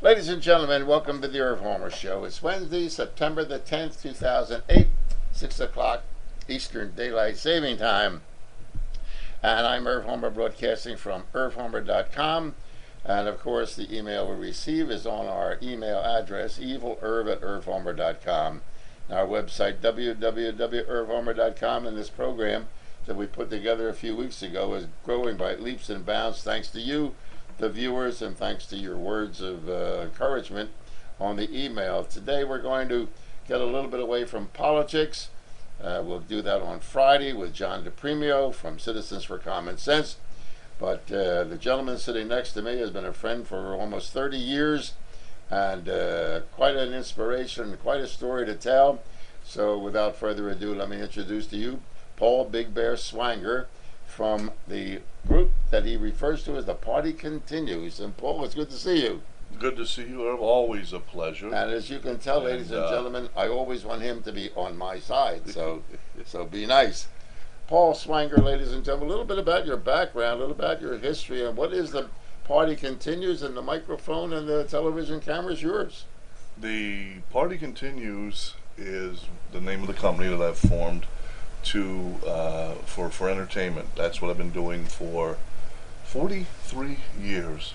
Ladies and gentlemen, welcome to the Irv Homer Show. It's Wednesday, September the 10th, 2008, 6 o'clock Eastern Daylight Saving Time. And I'm Irv Homer, broadcasting from irvhomer.com. And of course, the email we receive is on our email address, evilerv@irvhomer.com. Our website, www.irvhomer.com, and this program that we put together a few weeks ago is growing by leaps and bounds thanks to you, the viewers, and thanks to your words of encouragement on the email. Today we're going to get a little bit away from politics. We'll do that on Friday with John DePremio from Citizens for Common Sense. But the gentleman sitting next to me has been a friend for almost 30 years and quite an inspiration, quite a story to tell. So without further ado, let me introduce to you Paul Big Bear Swanger from the group that he refers to as The Party Continues. And Paul, it's good to see you. Good to see you, Irv. Always a pleasure. And as you can tell, ladies and gentlemen, I always want him to be on my side, so be nice. Paul Swanger, ladies and gentlemen, a little bit about your background, a little about your history, and what is The Party Continues, and the microphone and the television camera is yours. The Party Continues is the name of the company that I've formed for entertainment. That's what I've been doing for 43 years.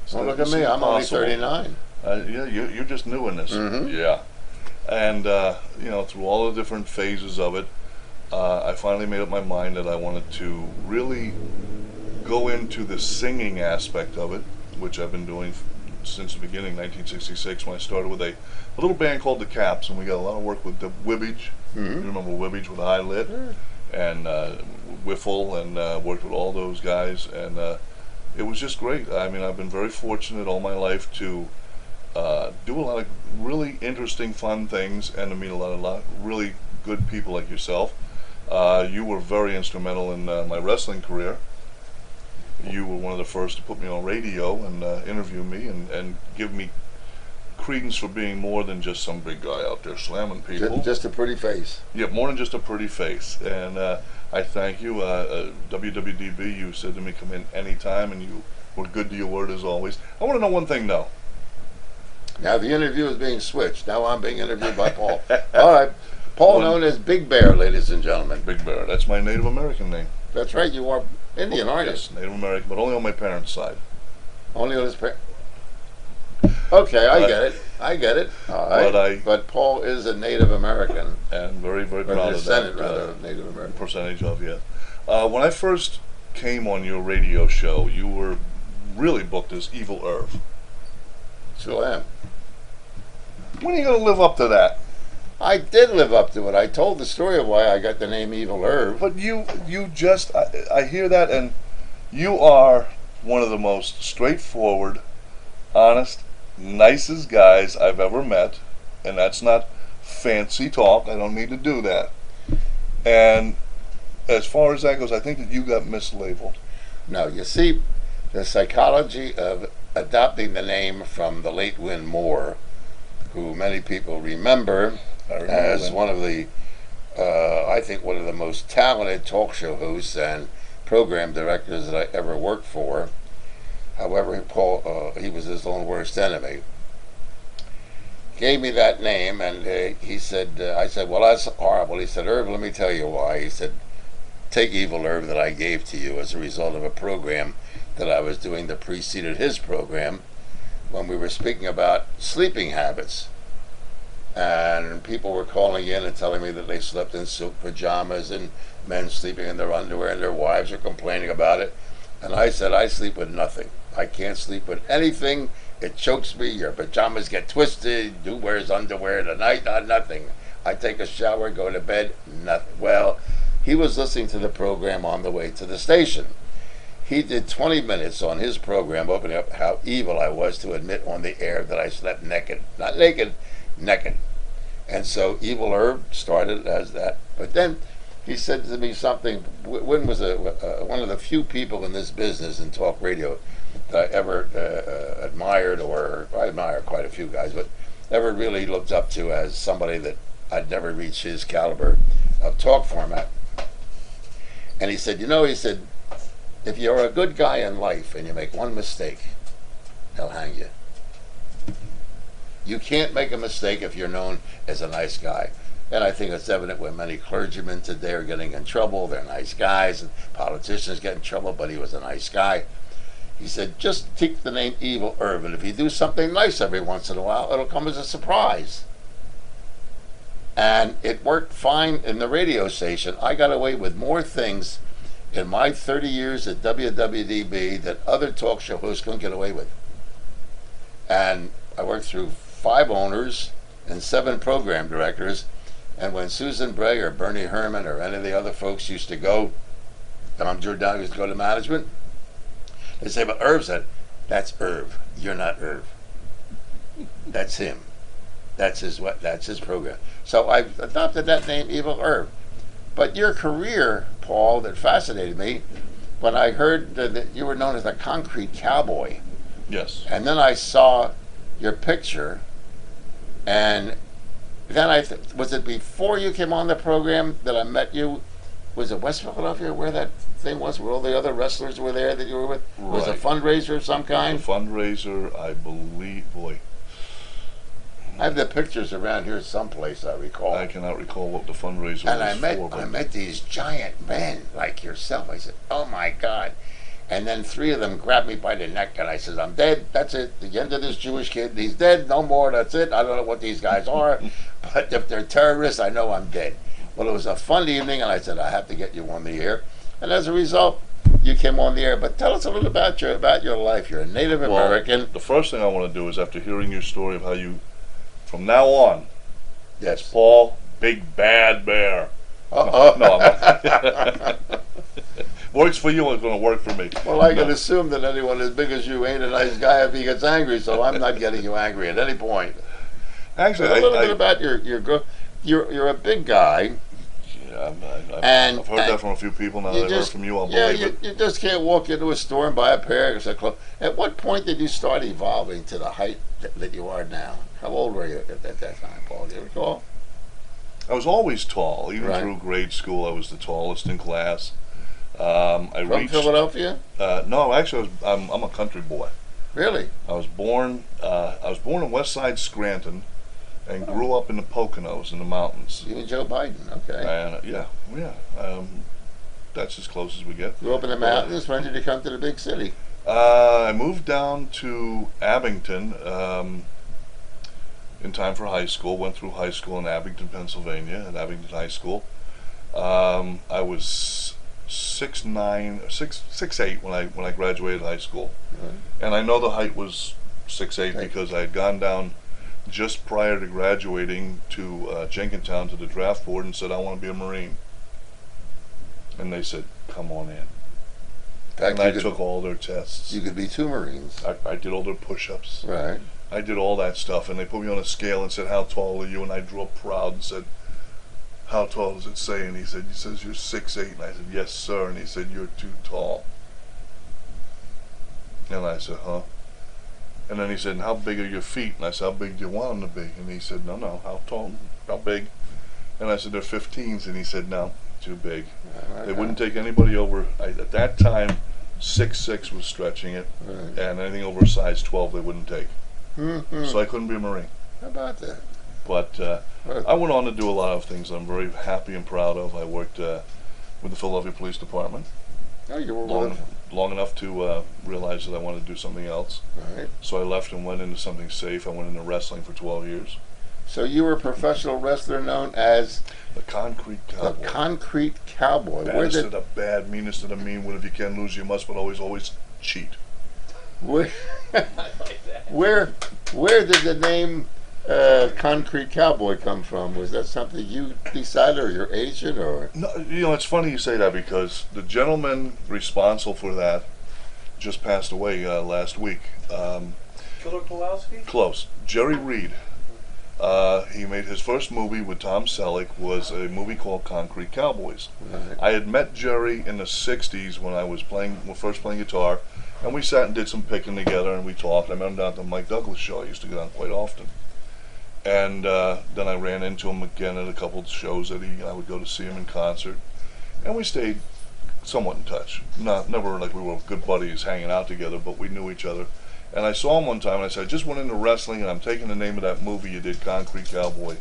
So look at me, I'm only 39. Yeah, you're just new in this. Mm-hmm. Yeah. And, through all the different phases of it, I finally made up my mind that I wanted to really go into the singing aspect of it, which I've been doing since the beginning, 1966, when I started with a little band called The Caps, and we got a lot of work with the Wibbage. Mm-hmm. You remember Wibbage with a high lid? Sure. And Wiffle, and worked with all those guys, and it was just great. I mean, I've been very fortunate all my life to do a lot of really interesting, fun things, and to meet a lot of really good people like yourself. You were very instrumental in my wrestling career. You were one of the first to put me on radio and interview me and give me credence for being more than just some big guy out there slamming people. Just a pretty face. Yeah, more than just a pretty face. And I thank you. WWDB, you said to me, come in anytime, and you were good to your word as always. I want to know one thing, though. Now the interview is being switched. Now I'm being interviewed by Paul. All right. Paul, known as Big Bear, ladies and gentlemen. Big Bear. That's my Native American name. That's right. You are Indian, aren't you? Yes, Native American, but only on my parents' side. Only on his parents. Okay, I get it. All right. But Paul is a Native American. And very, very proud of that. Rather, Native American. Percentage of, yeah. When I first came on your radio show, you were really booked as Evil Irv. Still am. When are you going to live up to that? I did live up to it. I told the story of why I got the name Evil Irv. But you just, I hear that, and you are one of the most straightforward, honest, nicest guys I've ever met, and that's not fancy talk. I don't need to do that. And as far as that goes, I think that you got mislabeled. No, you see, the psychology of adopting the name from the late Win Moore, who many people remember as one of the, I think one of the most talented talk show hosts and program directors that I ever worked for. However, Paul, he was his own worst enemy. Gave me that name, and he said, I said, well, that's horrible. He said, Irv, let me tell you why. He said, take Evil Irv that I gave to you as a result of a program that I was doing that preceded his program, when we were speaking about sleeping habits. And people were calling in and telling me that they slept in silk pajamas and men sleeping in their underwear, and their wives are complaining about it. And I said, I sleep with nothing. I can't sleep with anything. It chokes me. Your pajamas get twisted. Who wears underwear tonight? Nothing. I take a shower, go to bed, nothing. Well, he was listening to the program on the way to the station. He did 20 minutes on his program opening up how evil I was to admit on the air that I slept naked. Not naked, naked. And so Evil Irv started as that. But then he said to me something. Wynn was one of the few people in this business in talk radio that I ever admired, or I admire quite a few guys, but ever really looked up to as somebody that I'd never reach his caliber of talk format. And he said, he said, if you're a good guy in life and you make one mistake, they'll hang you. You can't make a mistake if you're known as a nice guy. And I think it's evident when many clergymen today are getting in trouble. They're nice guys, and politicians get in trouble, but he was a nice guy. He said, just take the name Evil Irv, and if you do something nice every once in a while, it'll come as a surprise. And it worked fine in the radio station. I got away with more things in my 30 years at WWDB that other talk show hosts couldn't get away with. And I worked through 5 owners and 7 program directors. And when Susan Bray or Bernie Herman or any of the other folks used to go, and I'm Drew Down used to go to management, they say, but Irv said, that's Irv. You're not Irv. That's him. That's his program. So I adopted that name, Evil Irv. But your career, Paul, that fascinated me when I heard that you were known as the Concrete Cowboy. Yes. And then I saw your picture, and then was it before you came on the program that I met you? Was it West Philadelphia where that thing was, where all the other wrestlers were there that you were with? Right. Was it a fundraiser of some kind? A fundraiser, I believe, boy. I have the pictures around here someplace, I recall. I cannot recall what the fundraiser was for. And I met these giant men like yourself. I said, oh my God. And then 3 of them grabbed me by the neck, and I said, I'm dead. That's it. The end of this Jewish kid. He's dead. No more. That's it. I don't know what these guys are. But if they're terrorists, I know I'm dead. Well, it was a fun evening, and I said, I have to get you on the air. And as a result, you came on the air. But tell us a little about your life. You're a Native American. The first thing I want to do is, after hearing your story of how you, from now on, yes, Paul, Big Bad Bear. Uh-oh. No, I'm not. Works for you, it's going to work for me. Well, I can assume that anyone as big as you ain't a nice guy if he gets angry, so I'm not getting you angry at any point. Actually, a little bit about your growth. You're a big guy. Yeah, I've heard that from a few people. Now that I've heard from you, I'll believe it. You just can't walk into a store and buy a pair of clothes. At what point did you start evolving to the height that you are now? How old were you at that time, Paul? Do you recall? I was always tall. Even through grade school, I was the tallest in class. From Philadelphia? No, actually, I'm a country boy. Really? I was born in West Side Scranton, and grew up in the Poconos in the mountains. You and Joe Biden, okay? And that's as close as we get. Grew up in the mountains. When did you come to the big city? I moved down to Abington in time for high school. Went through high school in Abington, Pennsylvania, at Abington High School. I was 6'8" when I graduated high school, and I know the height was 6'8" because I had gone down just prior to graduating to Jenkintown to the draft board and said I want to be a Marine, and they said come on in. And I took all their tests. You could be 2 Marines. I did all their push-ups. Right. I did all that stuff, and they put me on a scale and said, how tall are you? And I drew up proud and said, how tall does it say? And he says you're 6'8". And I said, yes, sir. And he said, you're too tall. And I said, huh? And then he said, how big are your feet? And I said, how big do you want them to be? And he said, no, how tall, how big? And I said, they're 15s. And he said, no, too big. They wouldn't take anybody over, at that time, 6'6" was stretching it, and anything over a size 12 they wouldn't take. So I couldn't be a Marine. How about that? But I went on to do a lot of things I'm very happy and proud of. I worked with the Philadelphia Police Department. Oh, you were long enough to realize that I wanted to do something else. Right. So I left and went into something safe. I went into wrestling for 12 years. So you were a professional wrestler known as the Concrete Cowboy. The Concrete Cowboy. Baddest of the bad, meanest of the mean. When if you can lose, you must, but always cheat. Where did the name Concrete Cowboy come from? Was that something you decided, or your agent, or? No, it's funny you say that because the gentleman responsible for that just passed away last week. Killer Pulaski? Close. Jerry Reed. He made his first movie with Tom Selleck, was a movie called Concrete Cowboys. Right. I had met Jerry in the 60s when I was first playing guitar, and we sat and did some picking together and we talked. I met him down at the Mike Douglas show. I used to get on quite often. And then I ran into him again at a couple of shows that I would go to see him in concert. And we stayed somewhat in touch. Never like we were good buddies hanging out together, but we knew each other. And I saw him one time, and I said, I just went into wrestling, and I'm taking the name of that movie you did, Concrete Cowboy.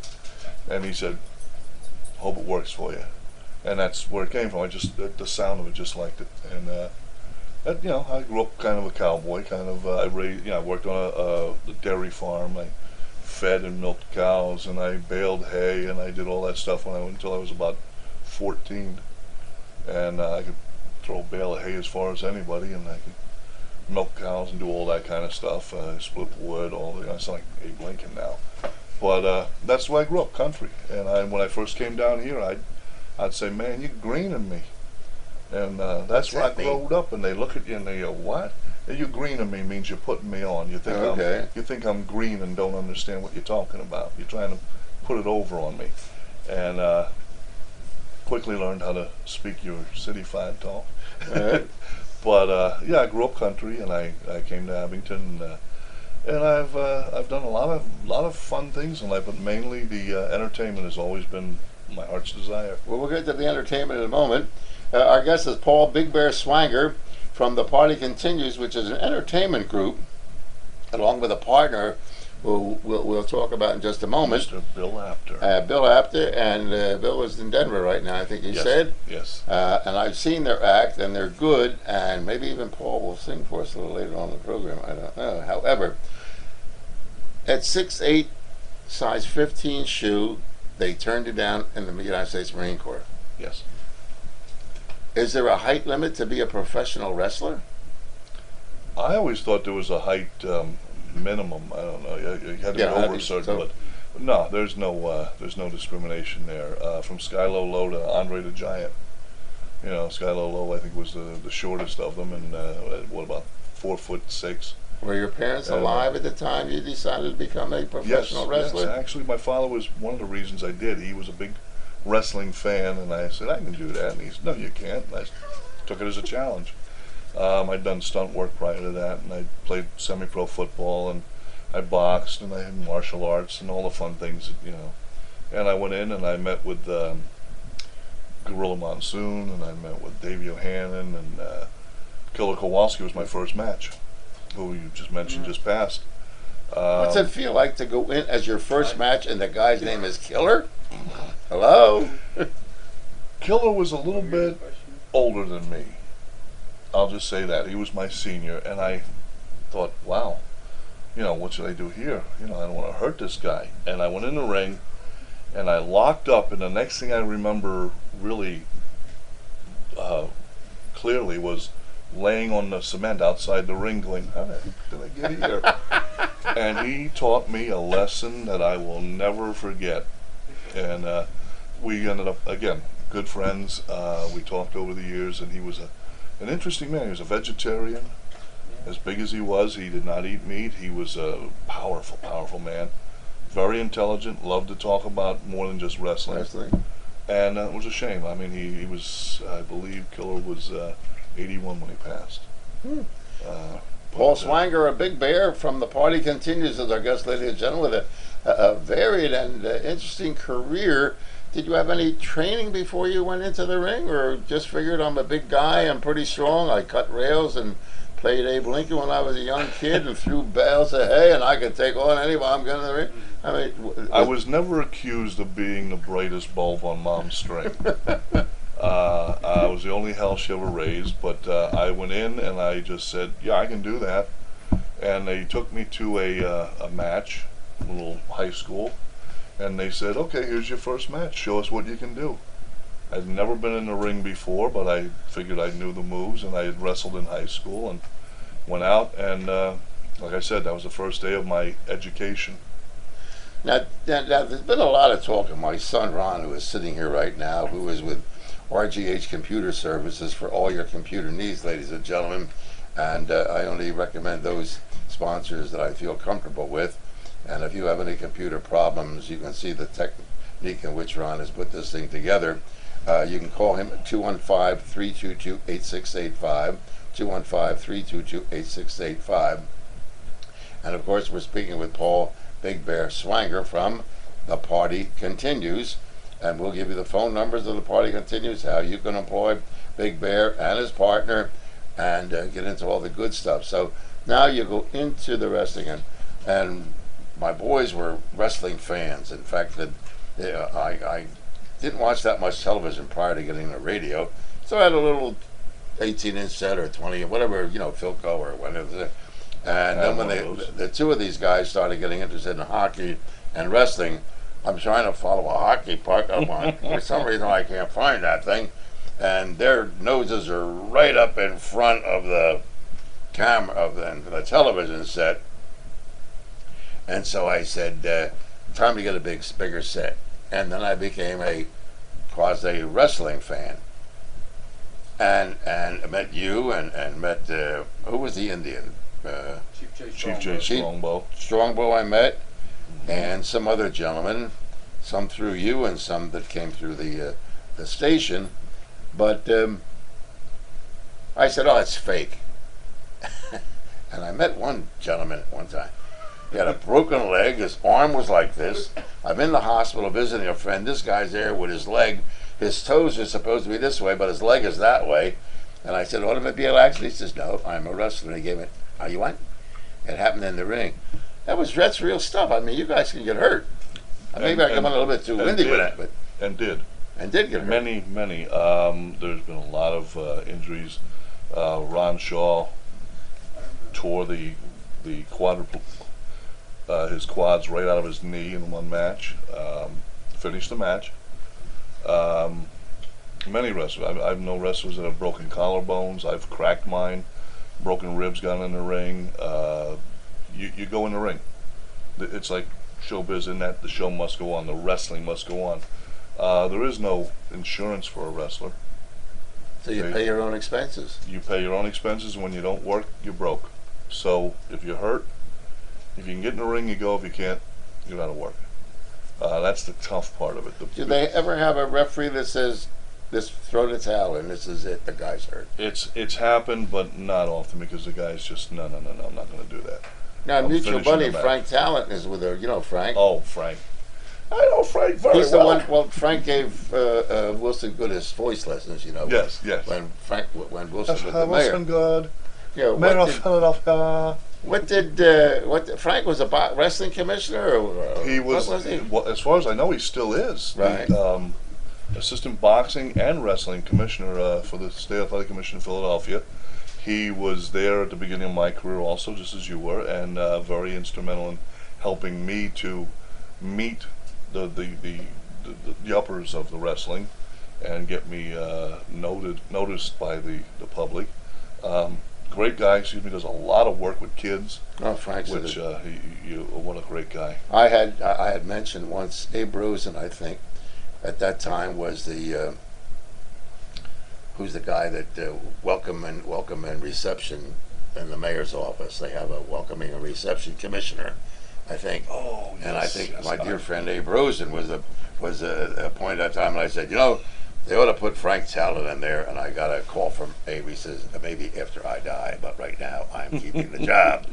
And he said, hope it works for you. And that's where it came from. I just, the sound of it, just liked it. And, you know, I grew up kind of a cowboy, I worked on a dairy farm. I fed and milked cows, and I baled hay, and I did all that stuff until I was about 14. And I could throw a bale of hay as far as anybody, and I could milk cows and do all that kind of stuff. Split wood, I sound like Abe Lincoln now. But that's why I grew up, country. And when I first came down here, I'd say, man, you're greening me. And that's where I growed up, and they look at you and they go, what? You greening me means you're putting me on. You think I'm green and don't understand what you're talking about. You're trying to put it over on me. And quickly learned how to speak your city-fied talk. Right. But yeah, I grew up country, and I came to Abington, and I've done a lot of fun things in life, but mainly the entertainment has always been my heart's desire. Well, we'll get to the entertainment in a moment. Our guest is Paul Big Bear Swanger from The Party Continues, which is an entertainment group, along with a partner who we'll talk about in just a moment. Mr. Bill Apter. Bill Apter, and Bill is in Denver right now, I think you said. Yes. And I've seen their act, and they're good, and maybe even Paul will sing for us a little later on in the program. I don't know. However, at 6'8", size 15 shoe, they turned you down in the United States Marine Corps. Yes. Is there a height limit to be a professional wrestler? I always thought there was a height minimum. I don't know. You had to be over a certain, but no, there's no discrimination there. From Skylo Low to Andre the Giant. You know, Skylo Low I think was the shortest of them, and what about 4'6". Were your parents alive at the time you decided to become a professional wrestler? Yes, actually my father was one of the reasons I did. He was a big wrestling fan, and I said, I can do that. And he said, no, you can't. And I took it as a challenge. I'd done stunt work prior to that, and I played semi-pro football, and I boxed, and I had martial arts, and all the fun things, you know. And I went in, and I met with Gorilla Monsoon, and I met with Dave Yohannan, and Killer Kowalski was my first match, who you just mentioned just passed. What's it feel like to go in as your first match, and the guy's name is Killer? Hello? Killer was a little bit older than me. I'll just say that. He was my senior, and I thought, wow, you know, what should I do here? You know, I don't want to hurt this guy. And I went in the ring, and I locked up, and the next thing I remember really clearly was laying on the cement outside the ring going, how the heck did I get here? And he taught me a lesson that I will never forget. And we ended up, again, good friends. We talked over the years, and he was an interesting man. He was a vegetarian. As big as he was, he did not eat meat. He was a powerful, powerful man. Very intelligent, loved to talk about more than just wrestling. And it was a shame. I mean, he was, I believe Killer was 81 when he passed. Paul Swanger, a Big Bear from The Party Continues, as our guest, ladies and gentlemen, with a varied and interesting career. Did you have any training before you went into the ring, or just figured I'm a big guy, I'm pretty strong, I cut rails and played Abe Lincoln when I was a young kid and threw bales of hay, and I could take on anybody I'm going to the ring? I mean, I was never accused of being the brightest bulb on Mom's string. I was the only hell she ever raised, but I went in and I just said, yeah, I can do that. And they took me to a match, a little high school, and they said, okay, here's your first match. Show us what you can do. I'd never been in the ring before, but I figured I knew the moves, and I had wrestled in high school, and went out, and like I said, that was the first day of my education. Now, there's been a lot of talk of my son Ron, who is sitting here right now, who is with RGH Computer Services for all your computer needs, ladies and gentlemen. And I only recommend those sponsors that I feel comfortable with. And if you have any computer problems, you can see the technique in which Ron has put this thing together. You can call him at 215-322-8685, 215-322-8685. And of course, we're speaking with Paul Big Bear Swanger from The Party Continues. and we'll give you the phone numbers of the party continues, how you can employ Big Bear and his partner, and get into all the good stuff. So now you go into the wrestling, and my boys were wrestling fans. In fact, I didn't watch that much television prior to getting the radio, so I had a little 18-inch set or 20, whatever, Philco or whatever. And then when the two of these guys started getting interested in hockey and wrestling, I'm trying to follow a hockey puck. For some reason, I can't find that thing. And their noses are right up in front of the camera of the television set. And so I said, time to get a bigger set. And then I became a quasi wrestling fan. And I met you and met, who was the Indian? Chief J. Strongbow. Strongbow I met, and some other gentlemen, some through you and some that came through the station. But I said, oh, it's fake. And I met one gentleman at one time. He had a broken leg. His arm was like this. I'm in the hospital visiting a friend. This guy's there with his leg. His toes are supposed to be this way, but his leg is that way. And I said, automobile accident? He says, no, I'm a wrestler. And he gave it, oh, you want? It happened in the ring. That's real stuff. I mean, you guys can get hurt. Maybe I come on a little bit too windy with that. And did get hurt. Many. There's been a lot of injuries. Ron Shaw tore the quadruple, his quads right out of his knee in one match. Finished the match. Many wrestlers. I've known wrestlers that have broken collarbones. I've cracked mine, broken ribs, gone in the ring. You go in the ring. It's like showbiz in that the show must go on. The wrestling must go on. There is no insurance for a wrestler. So you pay your own expenses. You pay your own expenses. When you don't work, you're broke. So if you're hurt, if you can get in the ring, you go. If you can't, you're out of work. That's the tough part of it. Do they ever have a referee that says, "This, throw the towel in, this is it, the guy's hurt"? It's happened, but not often, because the guy's just, no, I'm not going to do that. Now, mutual buddy Frank Talent is with her. You know Frank? Oh, Frank. I know Frank very well. He's the one. Well, Frank gave Wilson Good his voice lessons. Yes. When Wilson was the mayor. Wilson Good. Mayor of Philadelphia. What Frank was a wrestling commissioner? Or he was. What was he? Well, as far as I know, he still is. Right. Assistant boxing and wrestling commissioner for the State Athletic Commission in Philadelphia. He was there at the beginning of my career also, just as you were, and very instrumental in helping me to meet the uppers of the wrestling and get me noticed by the public. Great guy, does a lot of work with kids. Oh, Frank's what a great guy. I had mentioned once Abe Rosen, I think, at that time was the who's the guy that welcome and reception in the mayor's office. They have a welcoming and reception commissioner, I think. Oh, yes. And I think my dear friend Abe Rosen was a point at that time, and I said, they ought to put Frank Talent in there. And I got a call from Abe. He says, maybe after I die, but right now I'm keeping the job.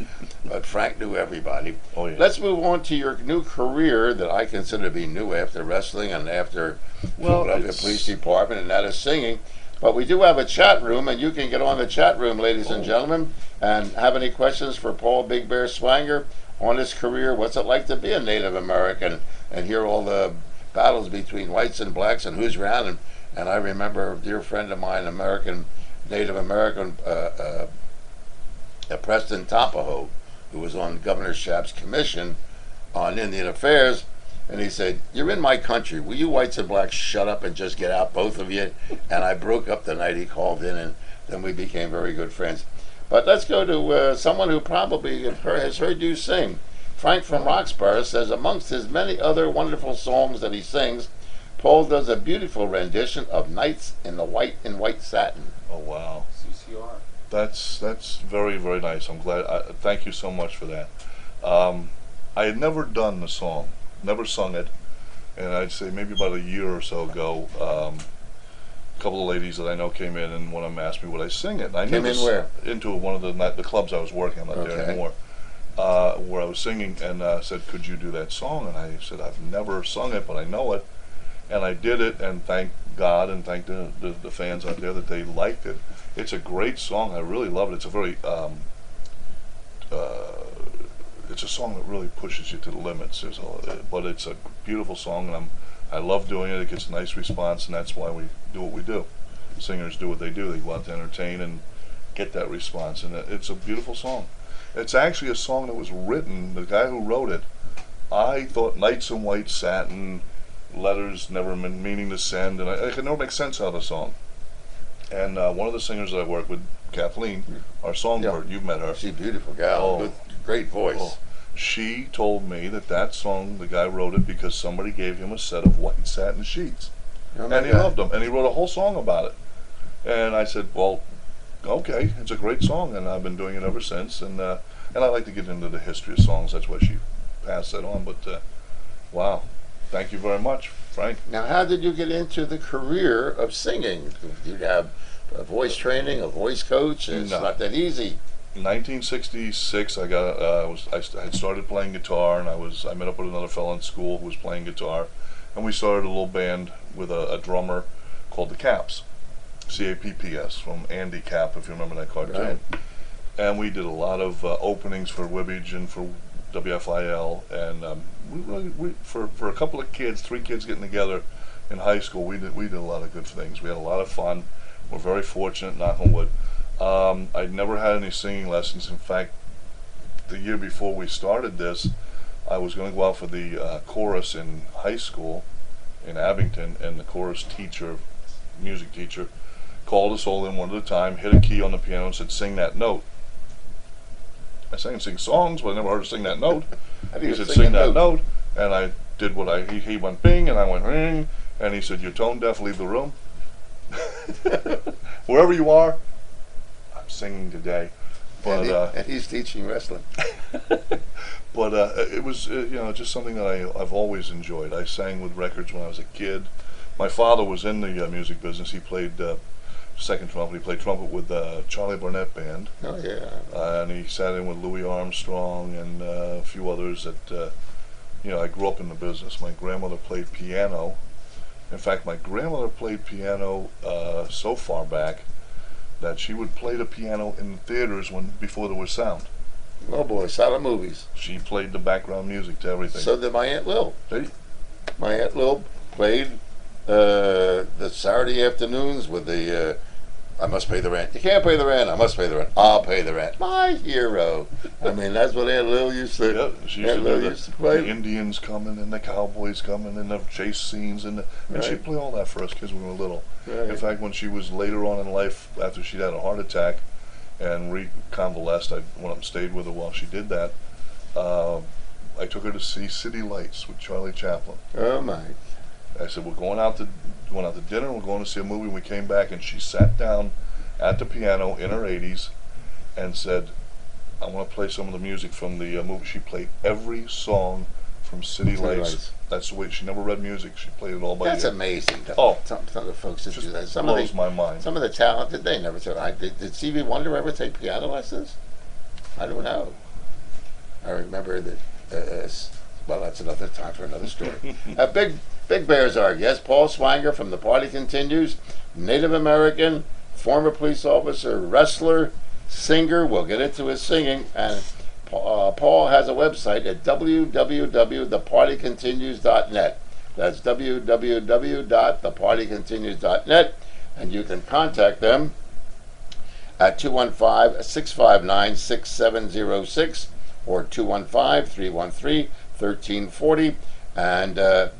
But Frank knew everybody. Oh, yeah. Let's move on to your new career that I consider to be new after wrestling and after Philadelphia Police Department, and that is singing. But we do have a chat room, and you can get on the chat room, ladies and gentlemen, and have any questions for Paul Big Bear Swanger on his career. What's it like to be a Native American and hear all the battles between whites and blacks and who's around? And I remember a dear friend of mine, Native American, Preston Topaho, who was on Governor Schaap's commission on Indian Affairs, and he said, "You're in my country. Will you whites and blacks shut up and just get out, both of you?" And I broke up the night he called in, and then we became very good friends. But let's go to someone who probably has heard you sing. Frank from Roxborough says, amongst his many other wonderful songs that he sings, Paul does a beautiful rendition of Nights in White Satin. Oh, wow. CCR. That's very, very nice. I'm glad. Thank you so much for that. I had never done the song, never sung it, and I'd say maybe about a year or so ago, a couple of ladies that I know came in, and one of them asked me would I sing it. And I came in where? Into one of the clubs I was working. I'm not there anymore. Where I was singing, and said, "Could you do that song?" And I said, "I've never sung it, but I know it." And I did it, and thank God and thank the fans out there that they liked it. It's a great song. I really love it. It's a very it's a song that really pushes you to the limits. But it's a beautiful song, and I love doing it. It gets a nice response, and that's why we do what we do. Singers do what they do. They go out to entertain and get that response, and it's a beautiful song. It's actually a song that was written, the guy who wrote it, I thought Knights in White Satin, letters never meaning to send, and I could never make sense out of the song. And one of the singers that I work with, Kathleen, our songbird, you've met her. She's a beautiful gal, with great voice. Oh. She told me that song, the guy wrote it because somebody gave him a set of white satin sheets. And he loved them, and he wrote a whole song about it. And I said, well, okay, it's a great song, and I've been doing it ever since. And I like to get into the history of songs. That's why she passed that on. But wow, thank you very much, Frank. Now, how did you get into the career of singing? Did you have a voice training, a voice coach? It's not that easy. In 1966, I had started playing guitar, and I met up with another fellow in school who was playing guitar, and we started a little band with a drummer called the Caps, C-A-P-P-S, from Andy Capp, if you remember that cartoon. Right. And we did a lot of openings for Wibbage and for WFIL, and for a couple of kids, 3 kids getting together in high school, we did a lot of good things. We had a lot of fun. We're very fortunate, knock on wood. I'd never had any singing lessons. In fact, the year before we started this, I was going to go out for the chorus in high school in Abington, and the chorus teacher, music teacher, called us all in one at a time, hit a key on the piano, and said, "Sing that note." I sang and sing songs, but I never heard her sing that note. He said, "Sing that note," and I did what he went bing, and I went ring, and he said, "You're tone deaf, leave the room." Wherever you are, I'm singing today. But and he's teaching wrestling. But it was just something that I've always enjoyed. I sang with records when I was a kid. My father was in the music business. He played second trumpet. He played trumpet with Charlie Barnett Band. Oh yeah. And he sat in with Louis Armstrong and a few others that I grew up in the business. My grandmother played piano. In fact, my grandmother played piano so far back that she would play the piano in the theaters before there was sound. Oh boy, silent movies. She played the background music to everything. So did my Aunt Lil. Hey. My Aunt Lil played the Saturday afternoons with the I must pay the rent. You can't pay the rent. I must pay the rent. I'll pay the rent. My hero. I mean, that's what Aunt Lil used to. Yep, she used to play. The Indians coming and the cowboys coming and the chase scenes and she'd play all that for us kids when we were little. Right. In fact, when she was later on in life, after she'd had a heart attack and reconvalesced, I went up and stayed with her while she did that. I took her to see City Lights with Charlie Chaplin. Oh my! I said, we're going out to dinner, we're going to see a movie. We came back and she sat down at the piano in her 80s and said, I want to play some of the music from the movie. She played every song from City Lights. That's the way. She never read music. She played it all by ear. That's amazing. Oh, some of the folks that do that. Some blows my mind. Some of the talented, they never took. Did Stevie Wonder ever take piano lessons? I don't know. I remember that. Well, that's another time for another story. Big Bears are guest Paul Swanger from The Party Continues, Native American, former police officer, wrestler, singer. We'll get into his singing. And Paul has a website at www.thepartycontinues.net. That's www.thepartycontinues.net. And you can contact them at 215-659-6706 or 215-313-1340. And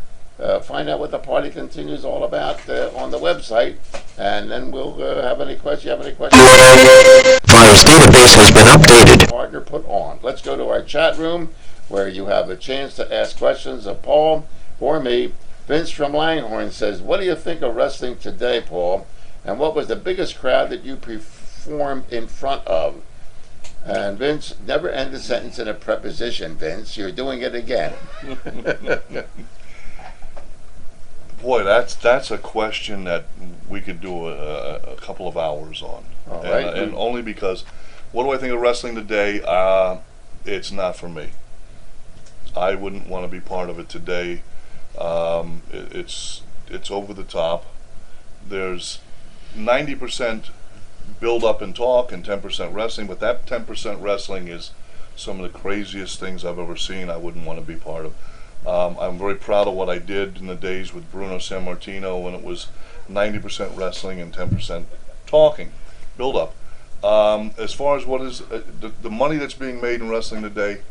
find out what The Party Continues all about on the website, and then we'll have any questions. You have any questions? File's database has been updated. Partner put on. Let's go to our chat room where you have a chance to ask questions of Paul or me. Vince from Langhorne says, what do you think of wrestling today, Paul? And what was the biggest crowd that you performed in front of? And Vince, never end a sentence in a preposition, Vince. You're doing it again. Boy, that's a question that we could do a couple of hours on. All right. And only because, what do I think of wrestling today? It's not for me. I wouldn't want to be part of it today. It's it's over the top. There's 90% build up and talk and 10% wrestling, but that 10% wrestling is some of the craziest things I've ever seen. I wouldn't want to be part of. I'm very proud of what I did in the days with Bruno Sammartino when it was 90% wrestling and 10% talking, build up. As far as what is the money that's being made in wrestling today,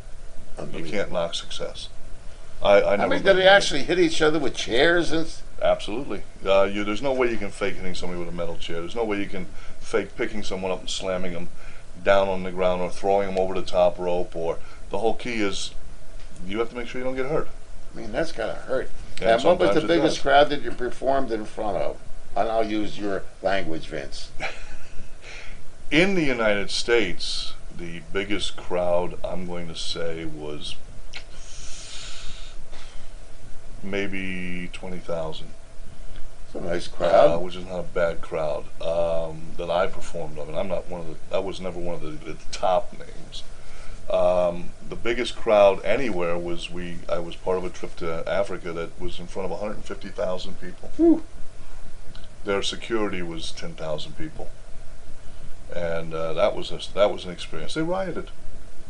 you can't knock success. I mean, did they actually hit each other with chairs and? Absolutely. There's no way you can fake hitting somebody with a metal chair. There's no way you can fake picking someone up and slamming them down on the ground or throwing them over the top rope. Or the whole key is you have to make sure you don't get hurt. I mean, that's gotta hurt. And what was the sometimes it biggest does. crowd that you performed in front of? And I'll use your language, Vince. In the United States, the biggest crowd, I'm going to say, was maybe 20,000. It's a nice crowd. Which is not a bad crowd that I performed of, and I'm not one of the. I was never one of the top names. The biggest crowd anywhere was I was part of a trip to Africa that was in front of 150,000 people. Whew. Their security was 10,000 people, and that was an experience. They rioted.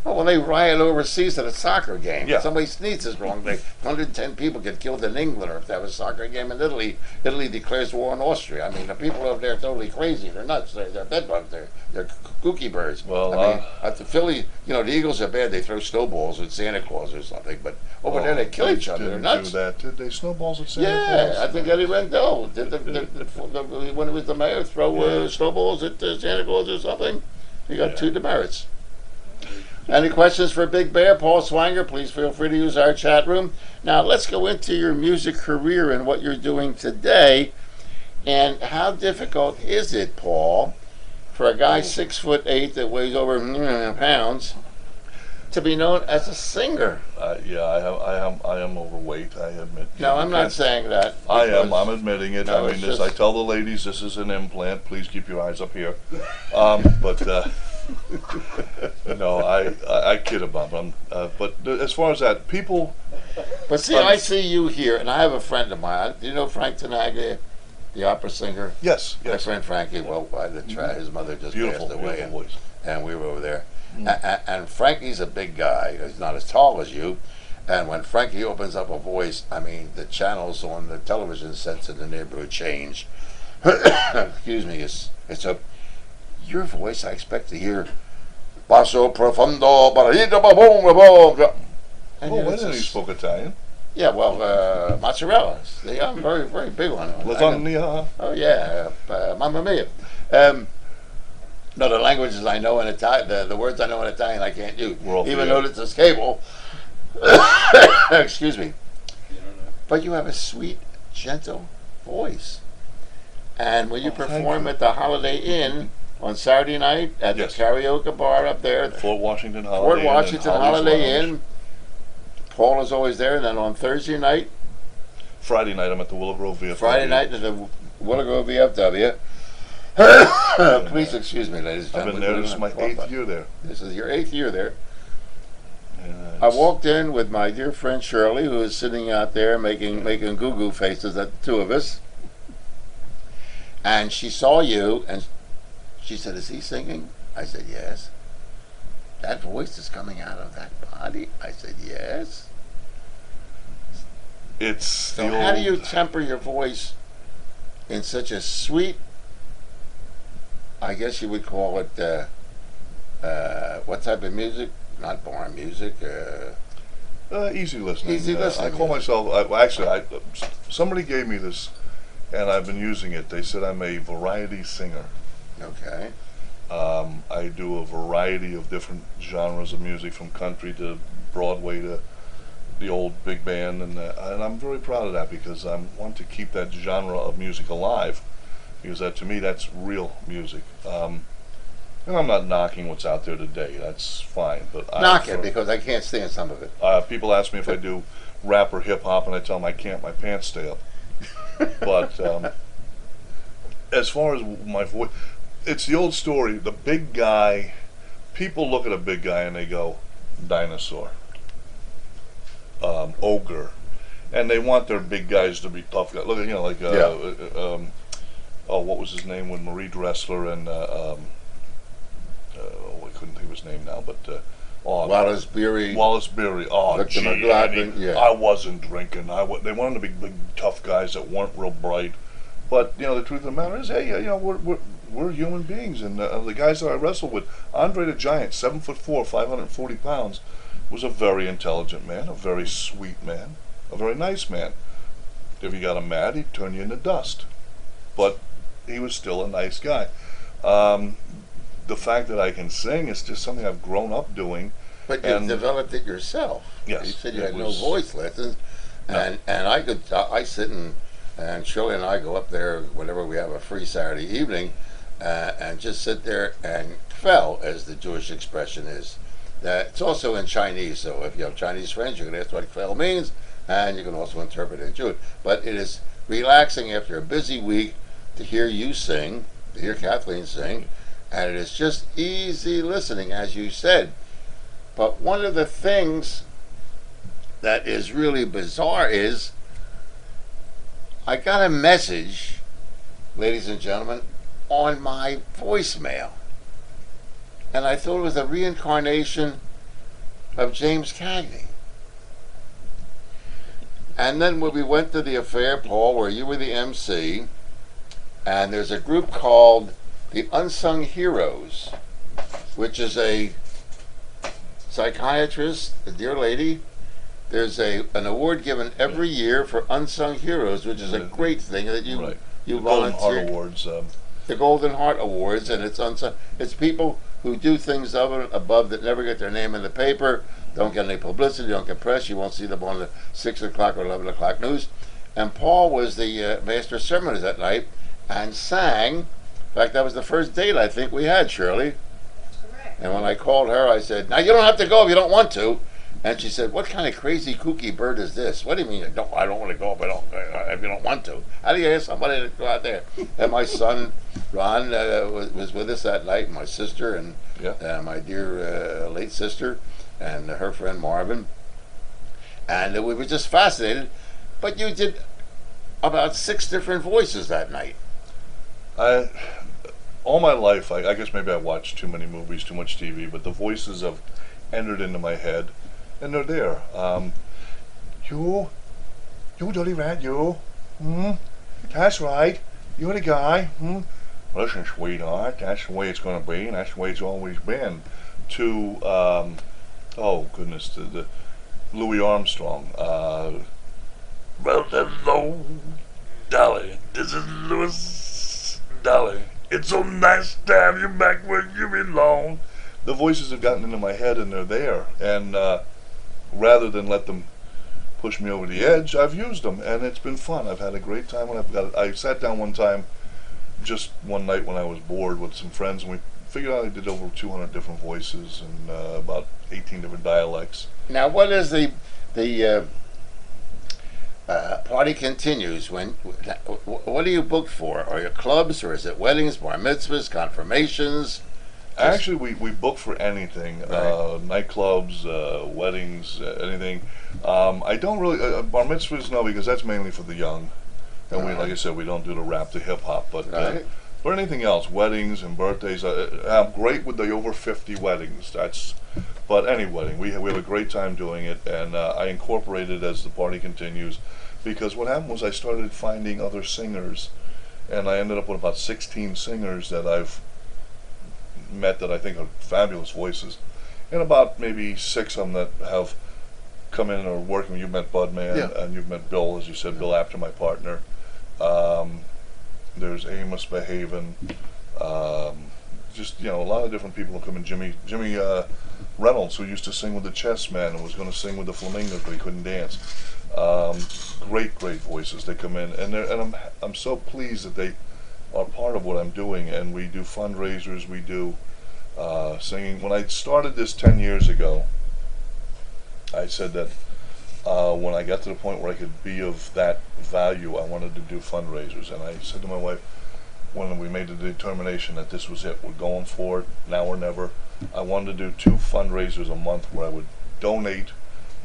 Oh, well, they riot overseas at a soccer game. Yeah. Somebody sneezes wrong. 110 people get killed in England, or if they have a soccer game in Italy, Italy declares war on Austria. I mean, the people over there are totally crazy. They're nuts. They're bedbugs. They're kooky birds. Well, I mean, at the Philly, the Eagles are bad. They throw snowballs at Santa Claus or something. But over there, they kill each other. They're Didn't nuts. do that. Did they snowballs at Santa Yeah, Claus? I think Eddie Rendell did when he was the mayor, throw snowballs at Santa Claus or something. He got 2 demerits. Any questions for Big Bear, Paul Swanger? Please feel free to use our chat room. Now, let's go into your music career and what you're doing today. And how difficult is it, Paul, for a guy 6'8" that weighs over pounds to be known as a singer? I am overweight. I admit. No, I'm not saying that. I am. I'm admitting it. No, I mean, it's I just- tell the ladies this is an implant. Please keep your eyes up here. No, I kid about them. But as far as that, people. But see, I see you here, and I have a friend of mine. Do you know Frank Tenaglia, the opera singer? Yes. My friend Frankie. Well, his mother just Beautiful, passed away, beautiful voice. and we were over there. And Frankie's a big guy. He's not as tall as you. And when Frankie opens up a voice, I mean, the channels on the television sets in the neighborhood change. Excuse me. Your voice, I expect to hear basso profondo, barito babom. I didn't know you spoke Italian. Yeah, well, mozzarella. See, I'm very, very big on it. Lasagna. Oh yeah, Mamma Mia. No, the languages I know in Italian, the words I know in Italian, I can't use, even though it's a cable. Excuse me. But you have a sweet, gentle voice, and when you perform at the Holiday Inn on Saturday night at the karaoke bar up there, at Fort Washington Holiday Fort Inn. Washington and Holly's Holiday Lounge. Inn, Paul is always there, and then on Thursday night, Friday night, I'm at the Willow Grove VFW. Friday night at the Willow Grove VFW. Please excuse me, ladies and I've gentlemen. been there. This is my 8th year there. This is your 8th year there. And I walked in with my dear friend Shirley, who is sitting out there making goo-goo faces at the 2 of us. And she saw you, and she said, "Is he singing?" I said, "Yes." "That voice is coming out of that body?" I said, "Yes." It's So how do you temper your voice in such a sweet, I guess you would call it, what type of music? Not barn music. easy listening. Easy listening, I call myself. Somebody gave me this, and I've been using it. They said I'm a variety singer. Okay. I do a variety of different genres of music, from country to Broadway to the old big band, and I'm very proud of that, because I want to keep that genre of music alive, because that, to me, that's real music. And I'm not knocking what's out there today. That's fine, but Knock it, because I can't stand some of it. people ask me if I do rap or hip hop, and I tell them I can't. My pants stay up. But as far as my voice, it's the old story. The big guy. People look at a big guy and they go, dinosaur, ogre, and they want their big guys to be tough guys. Look, like what was his name when Marie Dressler and I couldn't think of his name now, but Wallace Beery. Oh, Victor gee, McLaughlin, yeah. I wasn't drinking. They wanted to be big, tough guys that weren't real bright. But the truth of the matter is, hey, we're human beings, and the guys that I wrestled with, Andre the Giant, 7'4", 540 pounds, was a very intelligent man, a very sweet man, a very nice man. If you got him mad, he'd turn you into dust. But he was still a nice guy. The fact that I can sing is just something I've grown up doing. But you developed it yourself. Yes. You said you had no voice lessons, and I sit and Shirley and I go up there whenever we have a free Saturday evening, and just sit there and fell, as the Jewish expression is. It's also in Chinese, so if you have Chinese friends, you can ask what fell means, and you can also interpret it in Jewish. But it is relaxing after a busy week to hear you sing, to hear Kathleen sing, and it is just easy listening, as you said. But one of the things that is really bizarre is I got a message, ladies and gentlemen, on my voicemail. And I thought it was a reincarnation of James Cagney. And then when we went to the affair, Paul, where you were the MC, and there's a group called the Unsung Heroes, which is a psychiatrist, a dear lady. There's an award given every year for Unsung Heroes, which is a great thing that you volunteer. Golden Heart Awards. The Golden Heart Awards, and it's unsung. It's people who do things above that never get their name in the paper, don't get any publicity, don't get press. You won't see them on the 6 o'clock or 11 o'clock news. And Paul was the master sermonist that night and sang. In fact, that was the first date I think we had, Shirley. Correct. And when I called her, I said, "Now you don't have to go if you don't want to." And she said, "What kind of crazy kooky bird is this? What do you mean I don't want to go if you don't want to? How do you ask somebody to go out there?" And my son Ron was with us that night, my sister and my dear late sister and her friend Marvin, and we were just fascinated. But you did about 6 different voices that night. All my life, I guess maybe I watched too many movies, too much TV, but the voices have entered into my head. And they're there. You dirty rat, you. That's right. You're the guy. Listen, sweetheart, that's the way it's going to be, and that's the way it's always been. To, the Louis Armstrong. Well, hello, Dolly. This is Louis. Dolly, it's so nice to have you back where you belong. The voices have gotten into my head, and they're there. And rather than let them push me over the edge, I've used them, and it's been fun. I've had a great time when I sat down one time, just one night when I was bored with some friends, and we figured out I did over 200 different voices and about 18 different dialects. Now, what is the party continues? What are you booked for? Are you clubs, or is it weddings, bar mitzvahs, confirmations? Actually, we book for anything, right. Nightclubs, weddings, anything. I don't really, bar mitzvahs, no, because that's mainly for the young. And we, like I said, we don't do the rap, the hip hop, but for anything else, weddings and birthdays, I'm great with the over 50 weddings. But any wedding, we have a great time doing it, and I incorporate it as the party continues, because what happened was I started finding other singers, and I ended up with about 16 singers that I've met that I think are fabulous voices, and about maybe 6 of them that have come in or working. You've met Budman, and you've met Bill, as you said, Bill after my partner. There's Amos Behaven, just a lot of different people who come in. Jimmy Reynolds, who used to sing with the Chessmen and was going to sing with the Flamingos, but he couldn't dance. Great voices. They come in, and I'm so pleased that they are part of what I'm doing, and we do fundraisers, we do singing. When I started this 10 years ago, I said that when I got to the point where I could be of that value, I wanted to do fundraisers, and I said to my wife, when we made the determination that this was it, we're going for it, now or never, I wanted to do 2 fundraisers a month where I would donate